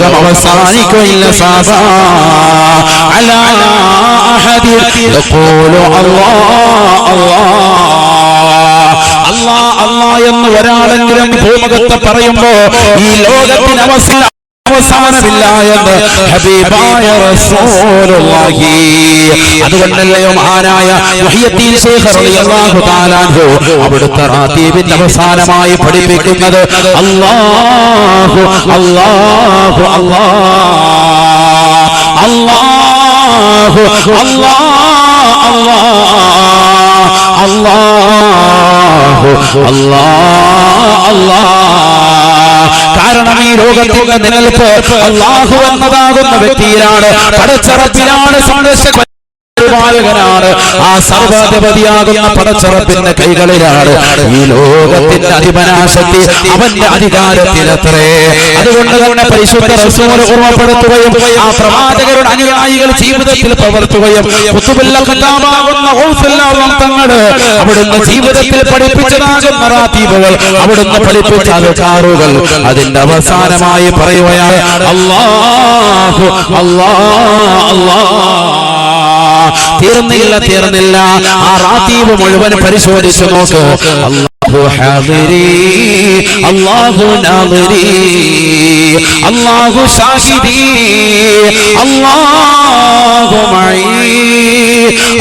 ലോകം അവസാനിക്കുകയില്ല സാബാ അലാ അഹദി യഖൂലു അല്ലാഹ് അല്ലാഹ് അല്ലാഹ് അല്ലാഹ് എന്ന് ഒരാളെങ്കിലും ഭൂമുഖത്ത് പറയുമ്പോ ഈ ലോകത്തിന് അവസാനമില്ല എന്ന് ഹബീബായ റസൂലുള്ളാഹി. അതുകൊണ്ടല്ലയോ മഹാനായ മുഹയ്യിദ്ദീൻ ശൈഖ് റളിയല്ലാഹു തആല അൻഹു അവിടുത്തെ റാത്തീബിന്റെ അവസാനമായി പഠിപ്പിക്കുന്നത് അല്ലാഹു അല്ലാഹു അല്ലാഹ് അല്ലാഹു അല്ലാഹു അല്ലാഹ് അല്ലാഹ്. കാരണം ഈ ലോകത്തിന്റെ നിലനിൽപ്പ് അല്ലാഹു എന്നതാകുന്ന വ്യക്തിയിലാണ്, പടച്ചറപ്പിലാണ്, സംരക്ഷകനാണ്, ആ സർവ്വാധിപതിയാകുന്ന പടച്ചറപ്പിന്റെ കൈകളിലാണ്. ഈ ലോകത്തിന്റെ അധിപനാശക്തി അവന്റെ അധികാരത്തിലത്രേ. അതുകൊണ്ട് തന്നെ പരിശുദ്ധ റസൂൽ ഓർമ്മപ്പെടുത്തുകയും ആ പ്രവാചകരുടെ അനുയായികൾ ജീവിതത്തിൽ പകർത്തുകയും തങ്ങള് അവിടുന്ന് ജീവിതത്തിൽ പഠിപ്പിച്ചതാകുന്ന റാത്തീബുകൾ, അവിടുന്ന് പഠിപ്പിച്ച അദ്കാറുകൾ അതിന്റെ അവസാനമായി പറയുകയാണ് അല്ലാഹു അല്ലാഹ് അല്ലാഹ്. തീർന്നില്ല. ആ റാത്തീബ് മുഴുവൻ പരിശോധിച്ചു നോക്ക്. അല്ലാഹു ഹാദിരി, അല്ലാഹു നാദിരി, അല്ലാഹു ഷാഹിദി, അല്ലാഹു മഈ.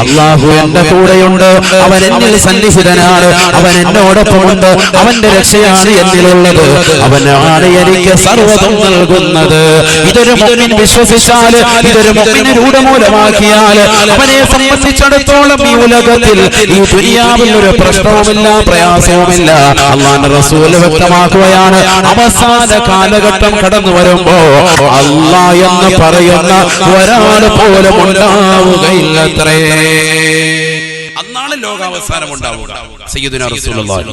അല്ലാഹു എന്റെ കൂടെയുണ്ട്, അവൻ എന്നിൽ സന്നിഹിതനാണ്, അവൻ എന്നോടൊപ്പമുണ്ട്, അവന്റെ രക്ഷയാണ് എന്നിലുള്ളത്, അവനാണ് എനിക്ക് സർവ്വതും നൽകുന്നത്. ഇതൊരു മുഅ്മിൻ വിശ്വസിച്ചാൽ, ഇതൊരു മുഅ്മിൻ രൂഢമൂലമാക്കിയാൽ അവനെ സംബന്ധിച്ചിടത്തോളം ഈ ഉലകത്തിൽ, ഈ ദുനിയാവിൽ ഒരു പ്രശ്നവുമില്ല, പ്രയാസവുമില്ല. അല്ലാഹുവിന്റെ റസൂൽ വ്യക്തമാക്കുകയാണ്, അവസാന കാലഘട്ടം കടന്നു വരുമ്പോ അല്ലാഹ് എന്ന് പറയുന്ന ഒരാൾ പോലും ഉണ്ടാവുകയില്ലത്രേ. അന്നാണ് ലോകാവസാനം ഉണ്ടാവുക. സയ്യിദുനാ റസൂലുള്ളാഹി.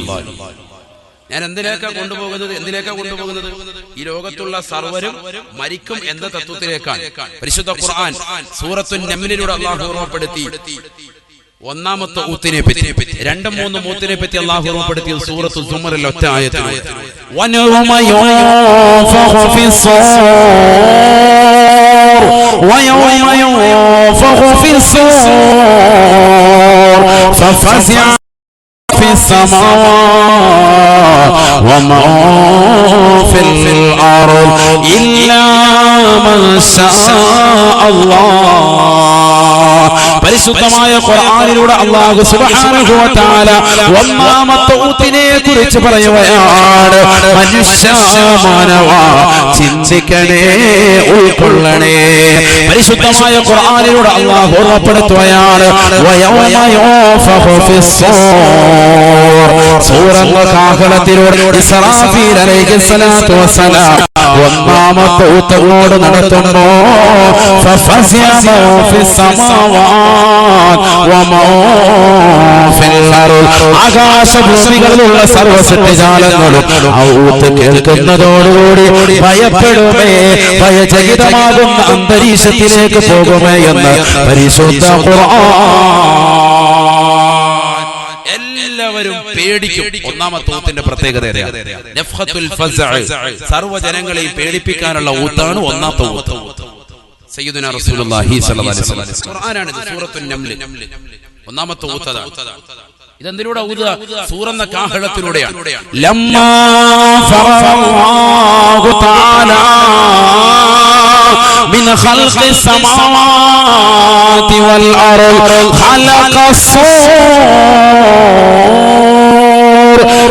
ഞാൻ എന്തിലേക്കാ കൊണ്ടുപോകുന്നത്? ഈ ലോകത്തുള്ള സർവരും മരിക്കും എന്ന തത്വത്തിലേക്കാണ്. പരിശുദ്ധ ഖുർആൻ സൂറത്തുൻ നംലിലൂടെ അല്ലാഹു ഓർമ്മപ്പെടുത്തി ഒന്നാമത്തെ ഊത്തിനെ പറ്റി, രണ്ടും മൂന്നും ഊത്തിനെ പറ്റി അല്ലാഹു ഓർമ്മപ്പെടുത്തിയത് സൂറത്തു സുമറിൽ ഒറ്റ ആയത്തിൽ. വയൗമ യുൻഫഖു ഫിസ്സൂർ വയൗമ യുൻഫഖു ഫിസ്സൂർ ഫഫസിഅ ഫിസ്സമാവാതി വമാ ഫിൽ അർദ് ഇല്ലാ മൻ ശാ അല്ലാഹ്. പരിശുദ്ധമായ ഖുർആനിലൂടെ അല്ലാഹു സുബ്ഹാനഹു വ തആല ഒന്നാമത്തെ ഊത്തിനെ കുറിച്ച് പറയുകയാണ്. മനുഷ്യ മാനവ ചിന്തിക്കണേ, ഉൾക്കൊള്ളണേ. പരിശുദ്ധമായ ഖുർആനിലൂടെ അല്ലാഹു ഓർമ്മപ്പെടുത്തുകയാണ് വയൗമ യുൻഫഖു ഫിസ്സൂർ. സൂറത്തുൽ കാഹളത്തിലൂടെ ഇസ്രാഫീൽ അലൈഹിസ്സലാത്തു വസ്സലാം ഒന്നാമത്തെ ഊത്തോട് നടത്തുമ്പോ ഫഫസിഅ ഫിസ്സമാവാതി വമാ ഫിൽ അർദ്. ആകാശഭൂമികളിലുള്ള സർവ്വസൃഷ്ടിജാലങ്ങളും ആ ഊത്ത് കേൾക്കുന്നതോടുകൂടി ഭയപ്പെടുമേ, ഭയചകിതമാകുന്ന അന്തരീക്ഷത്തിലേക്ക് പോകുമേ എന്ന് പരിശുദ്ധ ഖുർആൻ. എല്ലാവരും പേടിക്കും. ഒന്നാമത്തെ ഊത്തിന്റെ പ്രത്യേകത നഫ്ഖത്തുൽ ഫസ്അ, സർവ്വജനങ്ങളെയും പേടിപ്പിക്കാനുള്ള ഊത്താണ് ഒന്നാമത്തെ ഊത്ത്. സയ്യിദുനാ റസൂലുള്ളാഹി സ്വല്ലല്ലാഹി അലൈഹി വസല്ലം ഖുർആനാണ് സൂറത്തുൻ നംൽ. ഒന്നാമത്തെ ഊത്തതാണ്. ഇതെന്തിലൂടെ ഊതുക? സൂറന്ന കാഹളത്തിലൂടെയാണ്. ലമ്മാ ഫറഅല്ലാഹു തആല മിൻ ഖൽഖിസ് സമാവാതി വൽ അർദ് ഖലഖസ്സൂർ.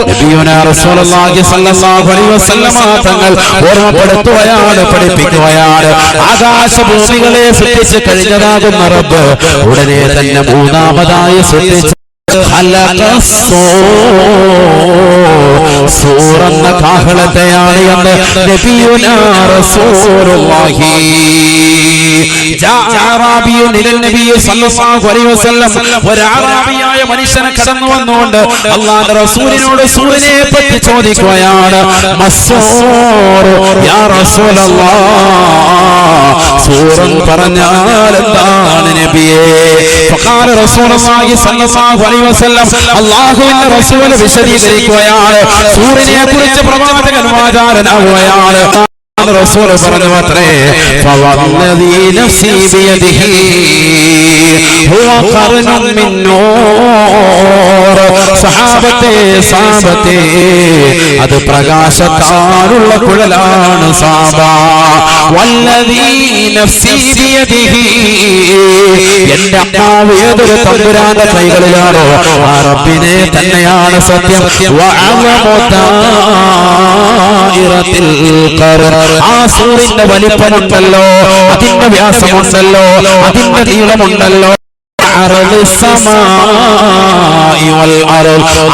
നബിയുനാ റസൂലുള്ളാഹി സ്വല്ലല്ലാഹു അലൈഹി വസല്ലം തങ്ങൾ ഓർമ്മപ്പെടുത്തുകയാണ്, പഠിപ്പിക്കുകയാണ്. ആകാശഭൂമികളെ സൃഷ്ടിച്ച് കഴിഞ്ഞതാകുന്ന റബ്ബ് ഉടനെ തന്നെ മൂന്നാമതായി സൃഷ്ടിച്ച സൂറന്ന കാഹളത്തെയാണ് എന്ന് നബിയുനാ റസൂലുള്ളാഹി. ഒരാറാബിയായ മനുഷ്യനെ കടന്നു വന്നുകൊണ്ട് അല്ലാഹുവിന്റെ റസൂലിനോട് സൂറിനെ പറ്റി ചോദിക്കുകയാണ്. യാ റസൂലല്ലാഹ്, സൂറൻ പറഞ്ഞാൽ എന്താണ് നബിയേ? ഫഖാല റസൂലുള്ളാഹി സ്വല്ലല്ലാഹു അലൈഹി വസല്ലം, അല്ലാഹുവിന്റെ റസൂൽ വിശദീകരിക്കുകയാണ്. സൂറിനെ കുറിച്ച് പ്രവാചകൻ വാചാലനാവുകയാണ്. റസൂൽ പറഞ്ഞു അത്രേ ഫവല്ലദീ നഫ്സി ബിയദിഹി ഹുവ ഖർനുൻ മിൻ നൂർ സഹാബത്തെ അത് പ്രകാശത്താലുള്ള കുഴലാണ് സാബ വല്ലദീ നഫ്സി ബിയദിഹി എന്റെ അമ്മാവ് ഏതൊരു തമ്പുരാന്റെ കൈകളിലാണോ ആ റബ്ബിനെ തന്നെയാണ് സത്യം ആ സൂര്യന്റെ വലിപ്പമുണ്ടല്ലോ അതിന്റെ വ്യാസമുണ്ടല്ലോ അതിന്റെ നീളമുണ്ടല്ലോ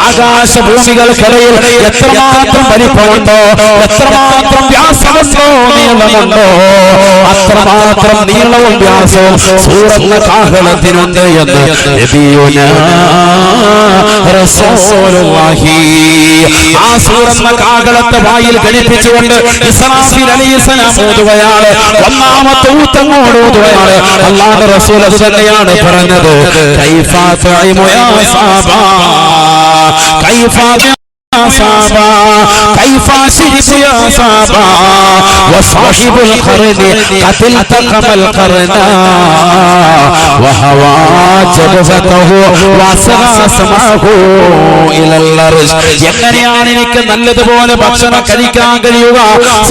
ആകാശഭൂമികൾക്കിടയിൽ എത്രമാത്രം വലിപ്പമുണ്ടോ എത്രമാത്രം വ്യാസമുണ്ടോ നീളമുണ്ടോ അത്രമാത്രം നീളവും വ്യാസവും സൂറന്ന കാഹളത്തിനുണ്ട് എന്ന് നബിയുനാ റസൂലുള്ളാഹി ആ സൂറന്ന കാഹളത്തെ വായിൽ ഘടിപ്പിച്ചുകൊണ്ട് ഇസ്രാഫീൽ അലൈഹിസ്സലാം ഓതുകയാണ് ഒന്നാമത്തെ ഊത്തങ്ങോട് ഓതുകയാണ് അല്ലാഹുവിന്റെ റസൂൽ അത് തന്നെയാണ് പറഞ്ഞത് كيف تعيم يا صابا كيف صابا كيف شرب يا صابا وصاحب القرن قد التقم القرنا وهوى جبهته واسغى سمعه الى الارض എങ്ങനെയാണ് എനിക്ക് നല്ലതുപോലെ ഭക്ഷണം കഴിക്കാൻ കഴിയുക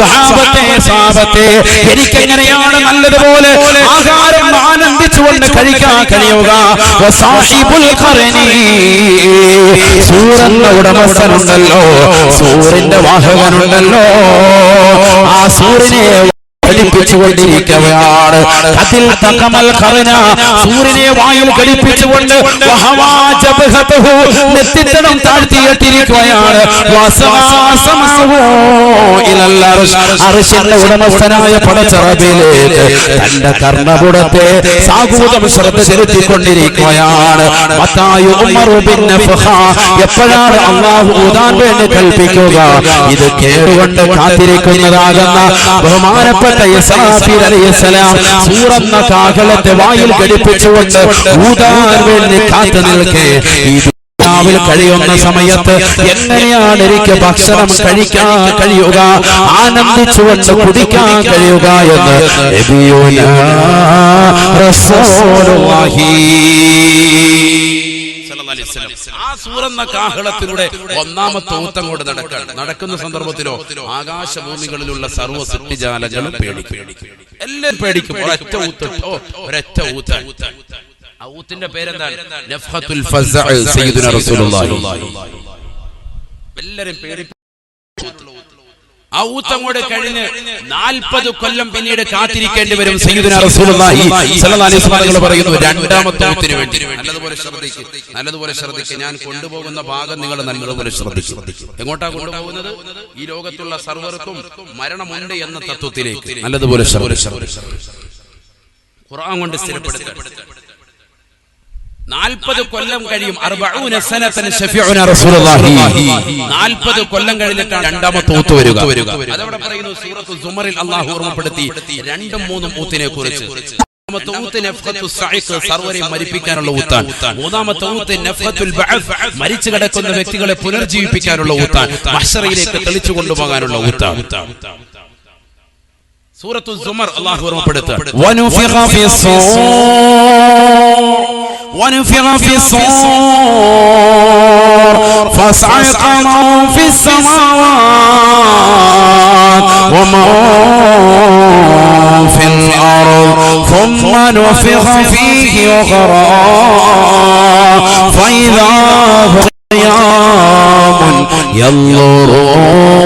സഹാബത്തെ എനിക്ക് എങ്ങനെയാണ് നല്ലതുപോലെ ആഹാരം ആനന്ദിച്ചുകൊണ്ട് കഴിക്കാൻ കഴിയുക വസാഹിബുൽ ഖർനി സൂറന്റെ ഉടമസ്ഥനുണ്ടല്ലോ സൂര്യന്റെ വാഹകനുണ്ടല്ലോ ആ സൂര്യനെ ഘടിപ്പിച്ചുകൊണ്ടിരിക്കുകയാണ് അതിൽ തകമൽ ഖർന സൂര്യനെ വായിൽ ഘടിപ്പിച്ചുകൊണ്ട് നെറ്റിത്തടം താഴ്ത്തിയിട്ടിരിക്കുകയാണ് അർശിന്റെ ഉടമസ്ഥനായ പടച്ചറബിലേക്ക് തന്റെ കർണപുടത്തെ സാഗൂതം ശ്രദ്ധ ചെലുത്തിക്കൊണ്ടിരിക്കുകയാണ് എപ്പോഴാണ് അല്ലാഹു ഊതാൻ വേണ്ടി കൽപ്പിക്കുക ഇത് കേട്ടുകൊണ്ട് കാത്തിരിക്കുന്നതാകുന്ന ബഹുമാനപ്പെട്ട ഇസ്രാഫീൽ അലൈഹിസ്സലാം സൂറന്ന കാഹളത്തെ വായിൽ ഘടിപ്പിച്ചുകൊണ്ട് ഊതാൻ വേണ്ടി കാത്തു നിൽക്കെ ിൽ കഴിയുന്ന സമയത്ത് എങ്ങനെയാണ് എനിക്ക് ഭക്ഷണം കഴിക്കാൻ കഴിയുക ആനന്ദിച്ചുകൊണ്ട് കുടിക്കാൻ കഴിയുക എന്ന് നബിയുനാ റസൂലുള്ളാഹി ആ സൂറന്ന കാഹളത്തിലൂടെ ഒന്നാമത്തെ ഊത്തം കൊണ്ട് നടക്കുന്ന സന്ദർഭത്തിലോ ആകാശഭൂമികളിലുള്ള സർവ്വ സൃഷ്ടിജാലങ്ങളും പേടിക്കും എല്ലാം പേടിക്കും ഒരൊറ്റ ഊത്ത ഊത്തിന്റെ പേരെന്താണ് നഫ്ഖത്തുൽ ഫസ്അ സയ്യിദുനാ റസൂലുള്ളാഹി എല്ലാവരും പേടിക്കും ആ ഊത്തങ്ങോട് കഴിഞ്ഞ് 40 കൊല്ലം പിന്നീട് കാത്തിരിക്കേണ്ടി വരും സയ്യിദുനാ റസൂലുള്ളാഹി സ്വല്ലല്ലാഹു അലൈഹി വസല്ലം പറയുന്നു രണ്ടാമത്തെ ഊത്തിന് വേണ്ടി നല്ലതുപോലെ ശ്രദ്ധിക്കുക ഞാൻ കൊണ്ടുപോകുന്ന ഭാഗം നിങ്ങൾ നല്ലതുപോലെ ശ്രദ്ധിക്കുക എങ്ങോട്ടാ കൊണ്ടുപോകുന്നത് ഈ ലോകത്തുള്ള സർവ്വർക്കും മരണമുണ്ട് എന്ന തത്വത്തിലേക്ക് നല്ലതുപോലെ ശ്രദ്ധിക്കുക ഖുർആൻ കൊണ്ട് സ്ഥിരപ്പെടുത്തുക 40 കൊല്ലം കഴിയും 40 സനതൻ ശഫീഉനാ റസൂലുള്ളാഹി 40 കൊല്ലം കഴിഞ്ഞിട്ടാണ് രണ്ടാമത്തെ ഊത്ത് വരിക അതവിടെ പറയുന്നു സൂറത്തുൽ സുമറിൽ അല്ലാഹു ഓർമ്മപ്പെടുത്തി രണ്ടും മൂന്നും ഊത്തിനെ കുറിച്ച് രണ്ടാമത്തെ ഊത്ത് നഫ്ഖത്തു സഈഖ് സർവരെയും മരിപ്പിക്കാനുള്ള ഊത്താണ് മൂന്നാമത്തെ ഊത്ത് നഫ്ഖത്തുൽ ബഅസ് മരിച്ചു കിടക്കുന്ന വ്യക്തികളെ പുനർജീവിപ്പിക്കാനുള്ള ഊത്താണ് മഹ്ശറയിലേക്ക് തെളിച്ചു കൊണ്ടുപോകാനുള്ള ഊത്താണ് സൂറത്തുൽ സുമർ അല്ലാഹു ഓർമ്മപ്പെടുത്തുന്നു വനുഫിഖ ونفخ في الصور فصعق من في السماوات ومن في الأرض ثم نفخ فيه أخرى فإذا هم قيام ينظرون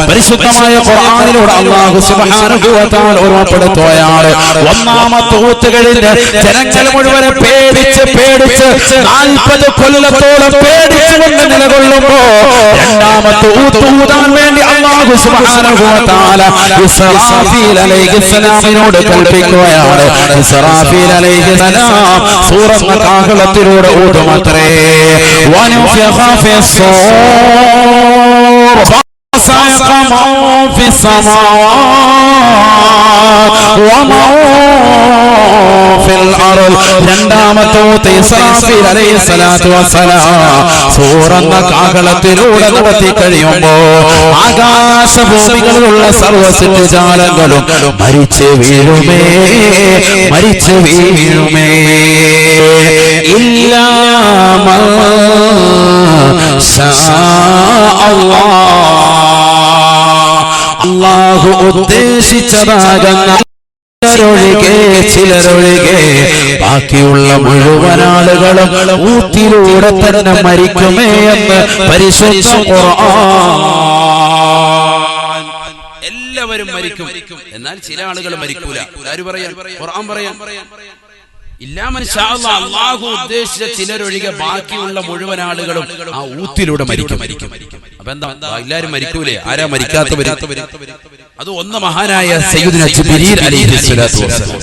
പരിശുദ്ധമായ ഖുർആനിലൂടെ അല്ലാഹു സുബ്ഹാനഹു വ തആല ഓർമ്മപ്പെടുത്തുകയാണ് ഒന്നാമത്തെ ഊത്ത് കഴിഞ്ഞ് ജനങ്ങൾ മുഴുവൻ പേടിച്ച് 40 കൊല്ലത്തോളം പേടിച്ചുകൊണ്ട് നിലകൊള്ളുമ്പോൾ രണ്ടാമത്തെ ഊത്ത് ഊതാൻ വേണ്ടി അല്ലാഹു സുബ്ഹാനഹു വ തആല ഇസ്രാഫീൽ അലൈഹിസ്സലാമിനോട് കൽപ്പിക്കുകയാണ് ഇസ്രാഫീൽ അലൈഹിസ്സലാം സൂറത്തുൽ കാഹളത്തിലൂടെ ഊതുമത്രേ വനുഫിഖ ഫിസ്സൂർ صعق من في السماوات രണ്ടാമത്തെ ഇസ്രാഫീൽ അലൈഹിസ്സലാത്തു വസ്സലാം സൂറന്ന കാഹളത്തിലൂടെ നടത്തി കഴിയുമ്പോ ആകാശഭൂമികളിലുള്ള സർവ്വ സൃഷ്ടിജാലങ്ങളും മരിച്ചു വീഴുമേ, മരിച്ചു വീഴുമേ. ഇല്ലാ മാ ശാ അല്ലാഹ്, അല്ലാഹു ഉദ്ദേശിച്ചതാകുന്ന ചിലരൊഴികെ ബാക്കിയുള്ള മുഴുവൻ ആളുകളും ഊത്തിലൂടെ തന്നെ മരിക്കുമേ എന്ന് പരിശുദ്ധ ഖുർആൻ. എല്ലാവരും മരിക്കും, എന്നാൽ ചില ആളുകൾ മരിക്കൂല. ആര് പറയാൻ? ഖുർആൻ പറയാൻ. ഇല്ലാ മൻ ശാ അല്ലാഹ്, അല്ലാഹു ഉദ്ദേശിച്ച ചിലരൊഴികെ ബാക്കിയുള്ള മുഴുവൻ ആളുകളും ആ ഊത്തിലൂടെ മരിക്കും. അപ്പൊ എന്താ, എല്ലാവരും മരിക്കൂലേ? ആരാ മരിക്കാത്തവര്? അത് ഒന്ന് മഹാനായ സയ്യിദുനാ ജിബ്രീൽ അലൈഹിസ്സലാത്തു വസ്സലാം,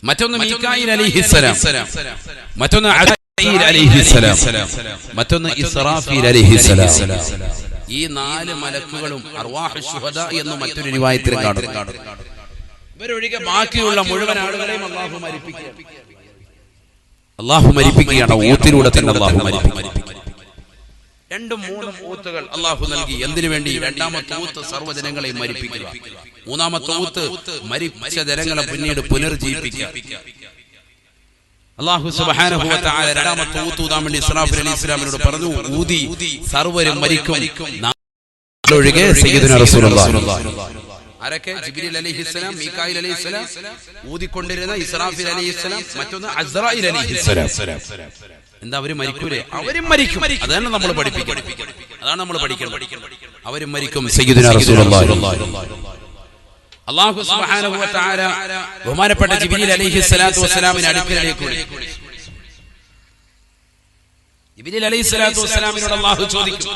മറ്റൊന്ന് മീകായിൽ അലൈഹിസ്സലാം, മറ്റൊന്ന് അസീൽ അലൈഹിസ്സലാം, മറ്റൊന്ന് ഇസ്രാഫീൽ അലൈഹിസ്സലാം. ഈ 4 മലക്കുകളും അർവാഹു ശുഹദാ എന്ന് മറ്റൊരു റിവായത്തിൽ കാണുന്നു. ഇവരൊഴികെ ബാക്കിയുള്ള മുഴുവൻ ആളുകളെയും അല്ലാഹു മരിപ്പിക്കുകയാണ്. ഊത്തിലൂടെ തന്നെ അല്ലാഹു മരിപ്പിക്കും. 2-3 ഊത്തുകൾ അല്ലാഹു നൽകി. എന്തിനു വേണ്ടി? രണ്ടാമത്തെ ഊത്ത് സർവ്വജനങ്ങളെയും മരിപ്പിക്കുക, മൂന്നാമത്തെ ഊത്ത് മരിച്ച ജനങ്ങളെ പിന്നീട് പുനർജീവിപ്പിക്കുക. അല്ലാഹു സുബ്ഹാനഹു വ തആല രണ്ടാമത്തെ ഊത്ത് ഊതാൻ വേണ്ടി ഇസ്രാഫീൽ അലൈഹിസ്സലാമിനോട് പറഞ്ഞു, ഊതി സർവ്വരും മരിക്കും ഒഴികെ സയ്യിദുനാ റസൂലുള്ളാഹി. ആരൊക്കെ? ജിബ്രീൽ അലൈഹിസ്സലാം, മീകായിൽ അലൈഹിസ്സലാം, ഊതിക്കൊണ്ടിരുന്ന ഇസ്രാഫീൽ അലൈഹിസ്സലാം, മറ്റൊന്ന് അസ്റായീൽ അലൈഹിസ്സലാം. എന്താ, അവര് മരിക്കൂലേ? അവരും മരിക്കും. അതാണ് നമ്മൾ പഠിപ്പിക്കുന്നത്, അതാണ് നമ്മൾ പഠിക്കുന്നത്. അവരും മരിക്കും. സയ്യിദുനാ റസൂലുള്ളാഹി. അല്ലാഹു സുബ്ഹാനഹു വ തആല ബഹുമാനപ്പെട്ട ജിബ്രീൽ അലൈഹിസ്സലാത്തു വസ്സലാമിനെ അടുക്കലേക്ക് വിളിച്ചു. ജിബ്രീൽ അലൈഹിസ്സലാത്തു വസ്സലാമിനോട് അല്ലാഹു ചോദിക്കും.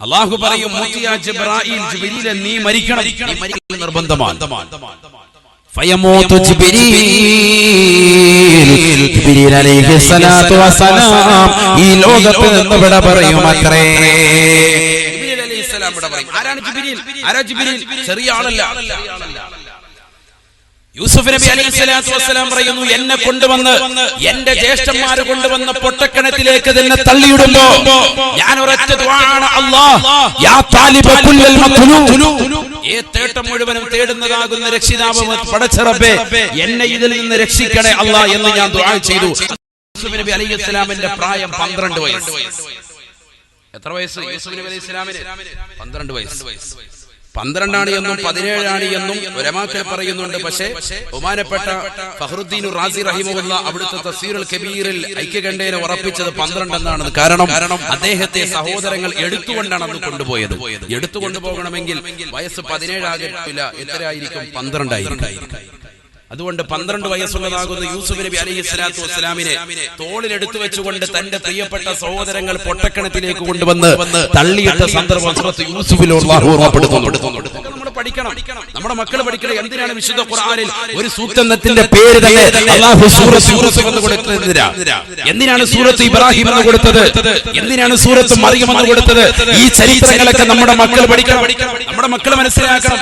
അല്ലാഹു പറയും, മുത്തിയ ജിബ്രായീൽ, ജിബ്രീൽ നീ മരിക്കണം, നീ മരിക്കൽ നിർബന്ധമാണ്. ഫയമൂതു ജിബ്രീൽ, ജിബ്രീൽ അലൈഹിസ്സലാത്തു വസ്സലാം ഈ ലോകത്ത് നിന്ന് വിട പറയും. അത്രേ, ജിബ്രീൽ അലൈഹിസ്സലാം വിട പറയും. ആരാണ് ജിബ്രീൽ? ആരാ ജിബ്രീൽ? ചെറിയ ആളല്ല. യൂസുഫ് നബി അലൈഹിസ്സലാത്തു വസ്സലാം പറയുന്നു, എന്നെ കൊണ്ടുവന്ന് എന്റെ ജ്യേഷ്ഠന്മാർ കൊണ്ടുവന്ന പൊട്ടക്കിണറ്റിലേക്ക് തന്നെ തള്ളിയിടുമ്പോ ഞാൻ ഒരൊറ്റ ദുആണ്, അല്ലാഹ് യാ താലിബ കുല്ലൽ മത്ലൂബ്, ഈ തേട്ടം മുഴുവനും തേടുന്നതാകുന്ന രക്ഷിതാവ് പടച്ച റബ്ബേ, എന്നെ ഇതിൽ നിന്ന് രക്ഷിക്കണേ അല്ലാഹ് എന്ന് ഞാൻ ദുആ ചെയ്തു. യൂസുഫ് നബി അലൈഹിസ്സലാമിന്റെ പ്രായം 12 വയസ്സ്. എത്ര വയസ്സ് യൂസുഫ് നബി അലൈഹിസ്സലാമിന്? 12 വയസ്സ്. 12 എന്നും 17 എന്നും ഉലമാക്കൾ പറയുന്നുണ്ട്. പക്ഷേ ബഹുമാനപ്പെട്ട ഫഖ്റുദ്ദീൻ റാസി റഹിമഹുല്ലാഹ് അവിടുത്തെ തഫ്സീറുൽ കബീറിൽ ഐക്യകണ്ഠേന ഉറപ്പിച്ചത് 12 എന്നാണ്. കാരണം അദ്ദേഹത്തെ സഹോദരങ്ങൾ എടുത്തുകൊണ്ടാണ് അന്ന് കൊണ്ടുപോയത്. എടുത്തുകൊണ്ടുപോകണമെങ്കിൽ വയസ്സ് 17 ആകില്ല, എത്രയായിരിക്കും? 12 ആയിരിക്കും. അതുകൊണ്ട് 12 വയസ്സുള്ളതാകുന്ന യൂസുഫ് നബി അലൈഹിസ്സലാത്തു വസ്സലാമിനെ തോളിലെടുത്തു വെച്ചുകൊണ്ട് തന്റെ പ്രിയപ്പെട്ട സഹോദരങ്ങൾ പൊട്ടക്കിണറ്റിലേക്ക് കൊണ്ടുവന്ന് തള്ളിയിട്ട സന്ദർഭം സൂറത്ത് യൂസുഫിൽ അല്ലാഹു ഓർമ്മപ്പെടുത്തുന്നു. നമ്മൾ പഠിക്കണം, നമ്മുടെ മക്കൾ പഠിക്കണം. എന്തിനാണ് വിശുദ്ധ ഖുർആനിൽ ഒരു സൂക്തത്തിന്റെ പേര് തന്നെ അല്ലാഹു സൂറത്ത് യൂസുഫ് എന്ന് കൊടുത്തത്? എന്തിനാണ് സൂറത്ത് ഇബ്രാഹിം എന്ന് കൊടുത്തത്? എന്തിനാണ് സൂറത്ത് മറിയം എന്ന് കൊടുത്തത്? ഈ ചരിത്രങ്ങളൊക്കെ നമ്മുടെ മക്കൾ പഠിക്കണം, നമ്മുടെ മക്കൾ മനസ്സിലാക്കണം.